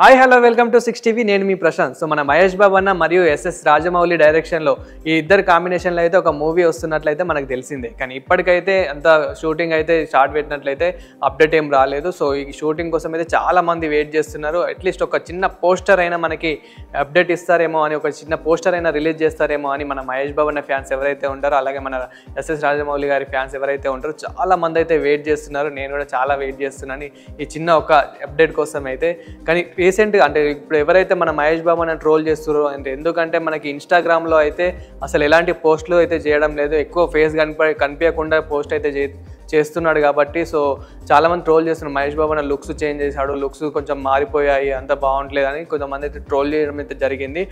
Hi hello welcome to 6TV నేను మీ Prashanth. So మన మహేష్ బాబు అన్న మరియు ఎస్ఎస్ రాజమౌళి డైరెక్షన్లో ఈ ఇద్దరు కాంబినేషన్లో అయితే ఒక మూవీ వస్తున్నట్లయితే మనకు తెలిసిందే. కానీ ఇప్పటికైతే అంత షూటింగ్ అయితే స్టార్ట్ పెట్టినట్లయితే అప్డేట్ ఏం రాలేదు. సో ఈ షూటింగ్ కోసం అయితే చాలామంది వెయిట్ చేస్తున్నారు. అట్లీస్ట్ ఒక చిన్న పోస్టర్ అయినా మనకి అప్డేట్ ఇస్తారేమో అని, ఒక చిన్న పోస్టర్ అయినా రిలీజ్ చేస్తారేమో అని మన మహేష్ బాబు అన్న ఫ్యాన్స్ ఎవరైతే ఉంటారో, అలాగే మన ఎస్ఎస్ రాజమౌళి గారి ఫ్యాన్స్ ఎవరైతే ఉంటారో చాలామంది అయితే వెయిట్ చేస్తున్నారు. నేను కూడా చాలా వెయిట్ చేస్తున్నాను ఈ చిన్న ఒక అప్డేట్ కోసం అయితే. కానీ రీసెంట్గా అంటే ఇప్పుడు ఎవరైతే మన మహేష్ బాబు అని ట్రోల్ చేస్తారో అంటే, ఎందుకంటే మనకి ఇన్స్టాగ్రామ్లో అయితే అసలు ఎలాంటి పోస్టులు అయితే చేయడం లేదు, ఎక్కువ ఫేస్ కనిపించకుండా పోస్ట్ అయితే చేస్తున్నాడు కాబట్టి సో చాలామంది ట్రోల్ చేస్తున్నారు. మహేష్ బాబు అన్న లుక్స్ చేంజ్ చేశాడు, లుక్స్ కొంచెం మారిపోయాయి, అంత బాగుంటలేదని కొంతమంది అయితే ట్రోల్ చేయడం అయితే జరిగింది.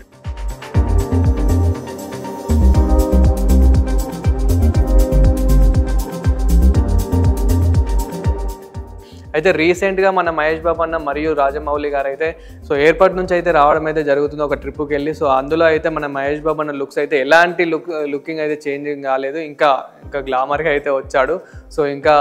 అయితే రీసెంట్గా మన మహేష్ బాబు అన్న మరియు రాజమౌళి గారు అయితే సో ఎయిర్పోర్ట్ నుంచి అయితే రావడం అయితే జరుగుతుంది ఒక ట్రిప్కి వెళ్ళి. సో అందులో అయితే మన మహేష్ బాబు అన్న లుక్స్ అయితే ఎలాంటి లుకింగ్ అయితే చేంజింగ్ కాలేదు, ఇంకా గ్లామర్గా అయితే వచ్చాడు. సో ఇంకా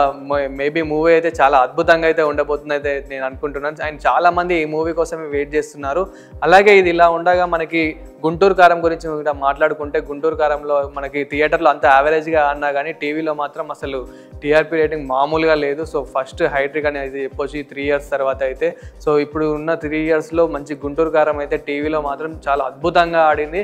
మేబీ మూవీ అయితే చాలా అద్భుతంగా అయితే ఉండబోతుంది అయితే నేను అనుకుంటున్నాను. అండ్ చాలామంది ఈ మూవీ కోసమే వెయిట్ చేస్తున్నారు. అలాగే ఇది ఇలా ఉండగా మనకి గుంటూరు కారం గురించి మాట్లాడుకుంటే, గుంటూరు కారంలో మనకి థియేటర్లో అంత యావరేజ్గా అన్నా కానీ టీవీలో మాత్రం అసలు టీఆర్పీ రేటింగ్ మామూలుగా లేదు. సో ఫస్ట్ హైట్రిక్ అనేది చెప్పొచ్చు 3 years తర్వాత అయితే. సో ఇప్పుడు ఉన్న 3 yearsలో మంచి గుంటూరు కారం అయితే టీవీలో మాత్రం చాలా అద్భుతంగా ఆడింది.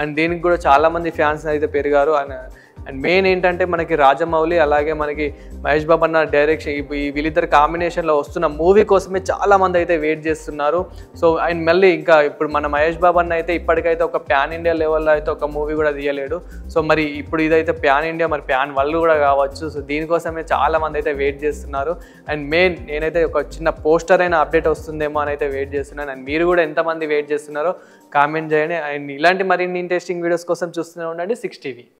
అండ్ దీనికి కూడా చాలామంది ఫ్యాన్స్ అయితే పెరిగారు. అండ్ మెయిన్ ఏంటంటే మనకి రాజమౌళి అలాగే మనకి మహేష్ బాబు అన్న డైరెక్షన్ ఈ వీళ్ళిద్దరు కాంబినేషన్లో వస్తున్న మూవీ కోసమే చాలామంది అయితే వెయిట్ చేస్తున్నారు. సో అండ్ మళ్ళీ ఇంకా ఇప్పుడు మన మహేష్ బాబు అన్న అయితే ఇప్పటికైతే ఒక ప్యాన్ ఇండియా లెవెల్లో అయితే ఒక మూవీ కూడా తీయలేడు. సో మరి ఇప్పుడు ఇదైతే ప్యాన్ ఇండియా, మరి ప్యాన్ వరల్డ్ కూడా కావచ్చు. సో దీనికోసమే చాలామంది అయితే వెయిట్ చేస్తున్నారు. అండ్ మెయిన్ నేనైతే ఒక చిన్న పోస్టర్ అయినా అప్డేట్ వస్తుందేమో అని అయితే వెయిట్ చేస్తున్నాను. అండ్ మీరు కూడా ఎంతమంది వెయిట్ చేస్తున్నారో కామెంట్ చేయండి. అండ్ ఇలాంటి మరిన్ని ఇంట్రెస్టింగ్ వీడియోస్ కోసం చూస్తూనే ఉండండి 6TV.